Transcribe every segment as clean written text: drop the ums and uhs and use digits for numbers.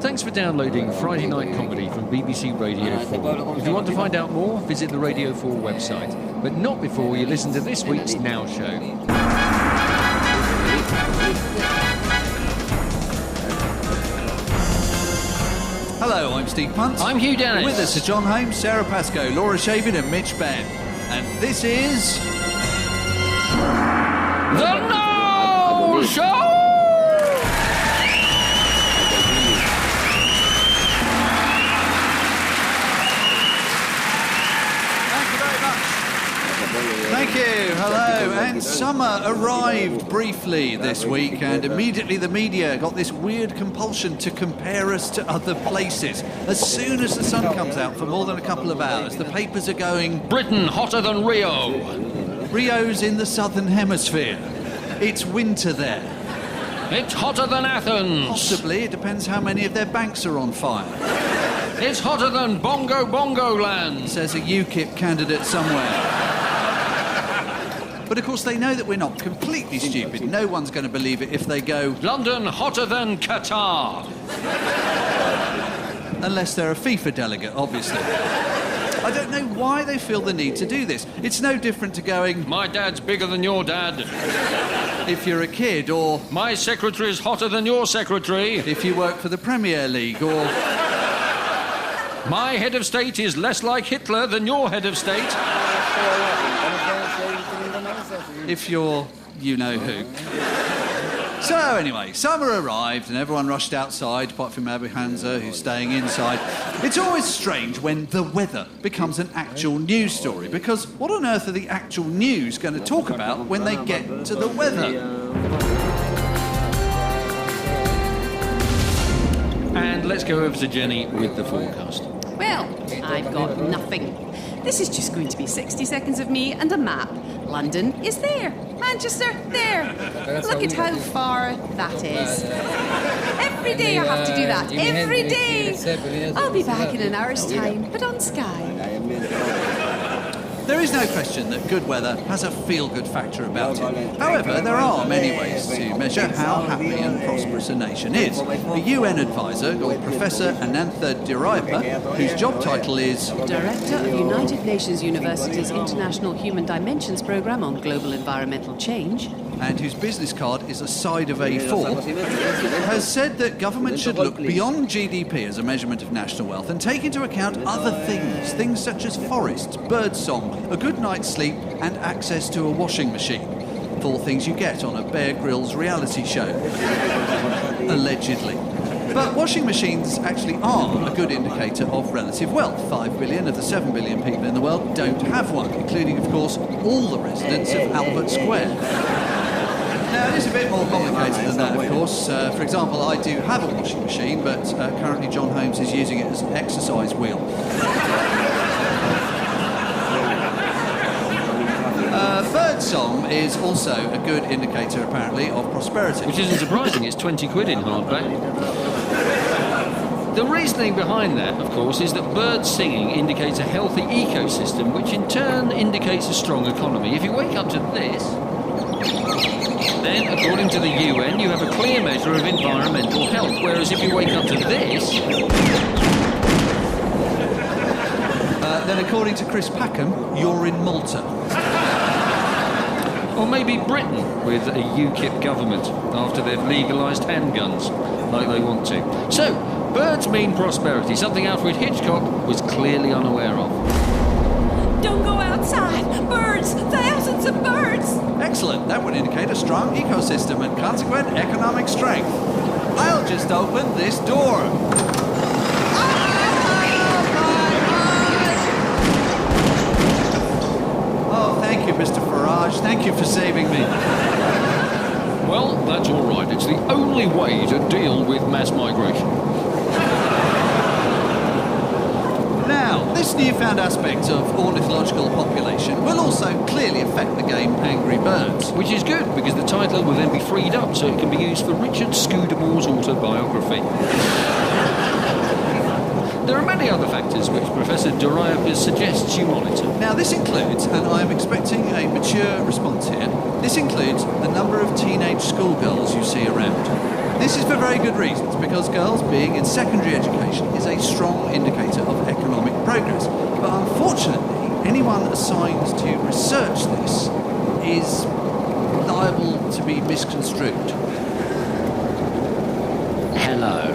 Thanks for downloading Friday Night Comedy from BBC Radio 4. If you want to find out more, visit the Radio 4 website. But not before you listen to this week's Now Show. Hello, I'm Steve Punt. I'm Hugh Dennis. With us are John Holmes, Sarah Pascoe, Laura Shavin and Mitch Benn. And this is... The Now Show! Thank you, hello. And summer arrived briefly this week, and immediately the media got this weird compulsion to compare us to other places. As soon as the sun comes out for more than a couple of hours, the papers are going... Britain hotter than Rio. Rio's in the southern hemisphere. It's winter there. It's hotter than Athens. Possibly, it depends how many of their banks are on fire. It's hotter than Bongo Land, says a UKIP candidate somewhere. But of course they know that we're not completely stupid. No one's going to believe it if they go... London hotter than Qatar. Unless they're a FIFA delegate, obviously. I don't know why they feel the need to do this. It's no different to going... My dad's bigger than your dad. If you're a kid, or... My secretary's hotter than your secretary. If you work for the Premier League, or... My head of state is less like Hitler than your head of state. If you're you-know-who. So, anyway, summer arrived and everyone rushed outside, apart from Abu Hamza, who's staying inside. It's always strange when the weather becomes an actual news story, because what on earth are the actual news going to talk about when they get to the weather? And let's go over to Jenny with the forecast. Well, I've got nothing. This is just going to be 60 seconds of me and a map. London is there. Manchester, there. Look at how far that is. Every day I have to do that. Every day. I'll be back in an hour's time, but on Sky. There is no question that good weather has a feel-good factor about it. However, there are many ways to measure how happy and prosperous a nation is. A UN advisor called Professor Anantha Dirayappa, whose job title is... Director of United Nations University's International Human Dimensions Programme on Global Environmental Change, and whose business card is a side of A4, has said that government should look beyond GDP as a measurement of national wealth and take into account other things such as forests, birdsong, a good night's sleep and access to a washing machine. 4 things you get on a Bear Grylls reality show. Allegedly. But washing machines actually are a good indicator of relative wealth. 5 billion of the 7 billion people in the world don't have one, including, of course, all the residents of Albert Square. Now, it is a bit more complicated than that, of course. For example, I do have a washing machine, but currently John Holmes is using it as an exercise wheel. Birdsong is also a good indicator, apparently, of prosperity. Which isn't surprising, it's 20 quid in hardback. The reasoning behind that, of course, is that birds singing indicates a healthy ecosystem, which in turn indicates a strong economy. If you wake up to this... Then, according to the UN, you have a clear measure of environmental health, whereas if you wake up to this... then, according to Chris Packham, you're in Malta. Or maybe Britain, with a UKIP government, after they've legalised handguns, like they want to. So, birds mean prosperity, something Alfred Hitchcock was clearly unaware of. Don't go outside! Birds! Thousands of birds! Excellent. That would indicate a strong ecosystem and consequent economic strength. I'll just open this door. Oh, thank you, Mr. Farage. Thank you for saving me. Well, that's all right. It's the only way to deal with mass migration. Now, this newfound aspect of ornithological population will also clearly affect the game Angry Birds. Which is good, because the title will then be freed up so it can be used for Richard Scudamore's autobiography. There are many other factors which Professor Dirayappa suggests you monitor. Now, this includes, and I'm expecting a mature response here, this includes the number of teenage schoolgirls you see around. This is for very good reasons, because girls being in secondary education is a strong indicator of economic progress. But unfortunately, anyone assigned to research this is liable to be misconstrued. Hello.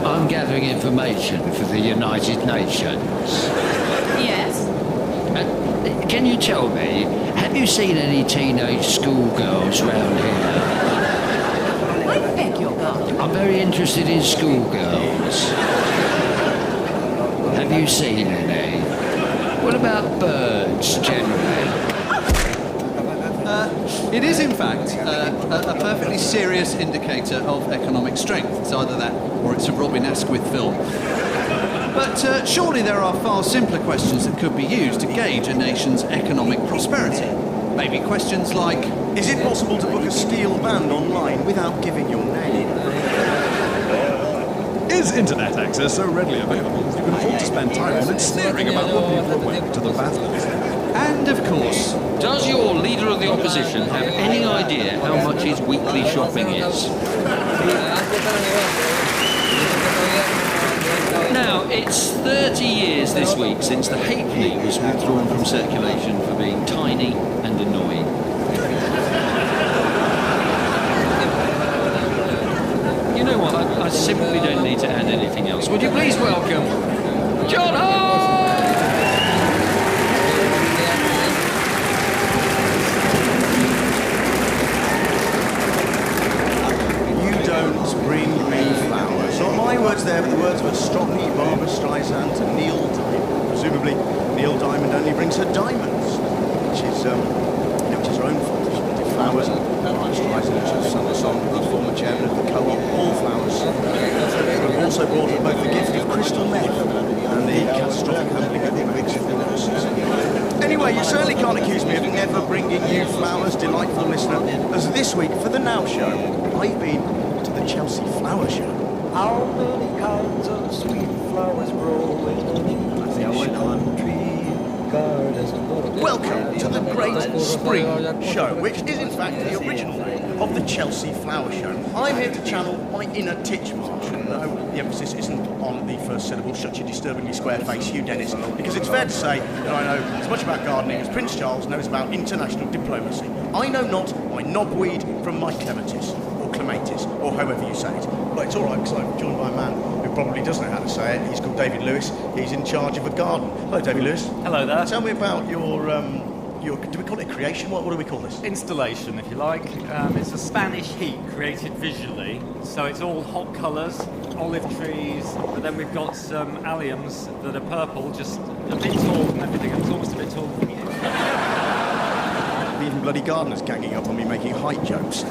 I'm gathering information for the United Nations. Yes? Can you tell me, have you seen any teenage schoolgirls round here? I beg your pardon. I'm very interested in schoolgirls. Have you seen any? What about birds, generally? It is, in fact, a perfectly serious indicator of economic strength. It's either that or it's a Robin Asquith film. But surely there are far simpler questions that could be used to gauge a nation's economic prosperity. Maybe questions like, is it possible to book a steel band online without giving your name? Is internet access so readily available that you can afford to spend time on it sneering about what people are wearing to the battles? and of course, Does your leader of the opposition have any idea how much his weekly shopping is? Now, it's 30 years this week since the halfpenny was withdrawn from circulation for being tiny and annoying. You know what, I simply don't need to add anything else. Would you please welcome John Hart! You don't bring me flowers. Not my words there, but the words of Stockley, Barbara Streisand to Neil Diamond. Presumably, Neil Diamond only brings her diamonds, which is her own fault. She wanted flowers, and Barbara Streisand, who has sung a song with the former chairman of the co-op, All Flowers. We've also brought her both the gift of crystal meth and the catastrophic handling of immigrants. Anyway, you certainly can't accuse me of never bringing you flowers, delightful listener, as this week for the Now Show, I've been to the Chelsea Flower Show. How many kinds of sweet flowers grow in the country garden? Welcome to the Great Spring Show, which is in fact the original of the Chelsea Flower Show. I'm here to channel my inner Titchmarsh, and no, the emphasis isn't on the first syllable, shut your disturbingly square face, Hugh Dennis, because it's fair to say that I know as much about gardening as Prince Charles knows about international diplomacy. I know not my knobweed from my clematis, or clematis, or however you say it. But it's all right, because I'm joined by a man who probably does know how to say it. He's called David Lewis. He's in charge of a garden. Hello, David Lewis. Hello there. Tell me about your do we call it creation? What do we call this? Installation, if you like. It's a Spanish heat created visually, so it's all hot colours, olive trees, but then we've got some alliums that are purple, just a bit tall and everything. It's almost a bit taller than you. Even bloody gardeners ganging up on me making height jokes.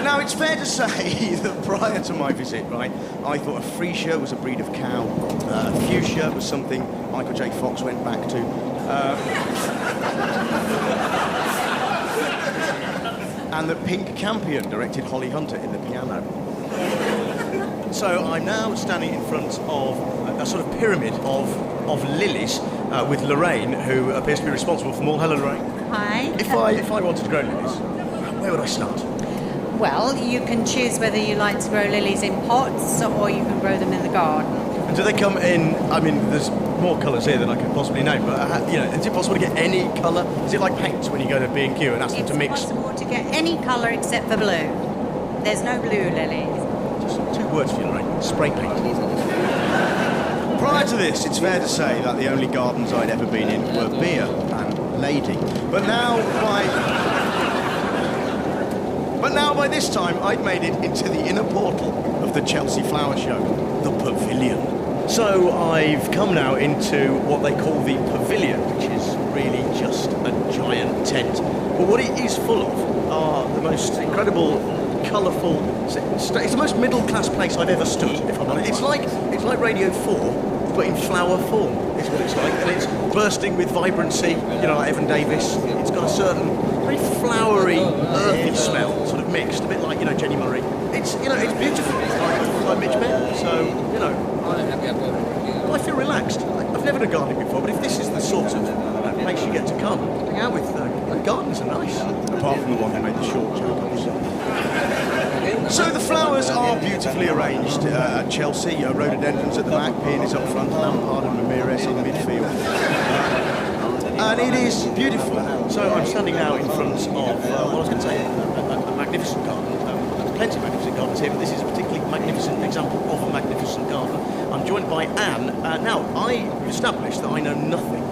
Now, it's fair to say that prior to my visit, right, I thought a freesia was a breed of cow, fuchsia was something Michael J. Fox went back to, and that Pink Campion directed Holly Hunter in the piano. So I'm now standing in front of a sort of pyramid of lilies with Lorraine, who appears to be responsible for them all. Hello, Lorraine. Hi. If I wanted to grow lilies, where would I start? Well, you can choose whether you like to grow lilies in pots or you can grow them in the garden. And do they come in, I mean, there's more colours here than I could possibly name, but, is it possible to get any colour? Is it like paint when you go to B&Q and ask them to mix? It's possible to get any colour except for blue. There's no blue lilies. Just 2 words for you, Lorraine. Spray paint. Prior to this, it's fair to say that the only gardens I'd ever been in were beer and lady. But now, by this time, I'd made it into the inner portal of the Chelsea Flower Show, the Pavilion. So I've come now into what they call the Pavilion, which is really just a giant tent. But what it is full of are the most incredible, colourful... It's the most middle-class place I've ever stood, if I'm honest. It's like Radio 4, but in flower form, is what it's like. And it's bursting with vibrancy, like Evan Davis. It's got a certain very flowery, earthy smell, sort of mixed, a bit like, Jenny Murray. It's beautiful, like Mitch Benn. So, I feel relaxed. I've never done gardening before, but if this is the sort of place you get to come, hang out with The gardens are nice, apart from the one who made the short joke, obviously. So the flowers are beautifully arranged at Chelsea. Rhododendrons at the back, peonies up front, Lampard and Ramirez in midfield. And it is beautiful. So I'm standing now in front of, I was going to say, a magnificent garden. Plenty of magnificent gardens here, but this is a particularly magnificent example of a magnificent garden. I'm joined by Anne. Now, I established that I know nothing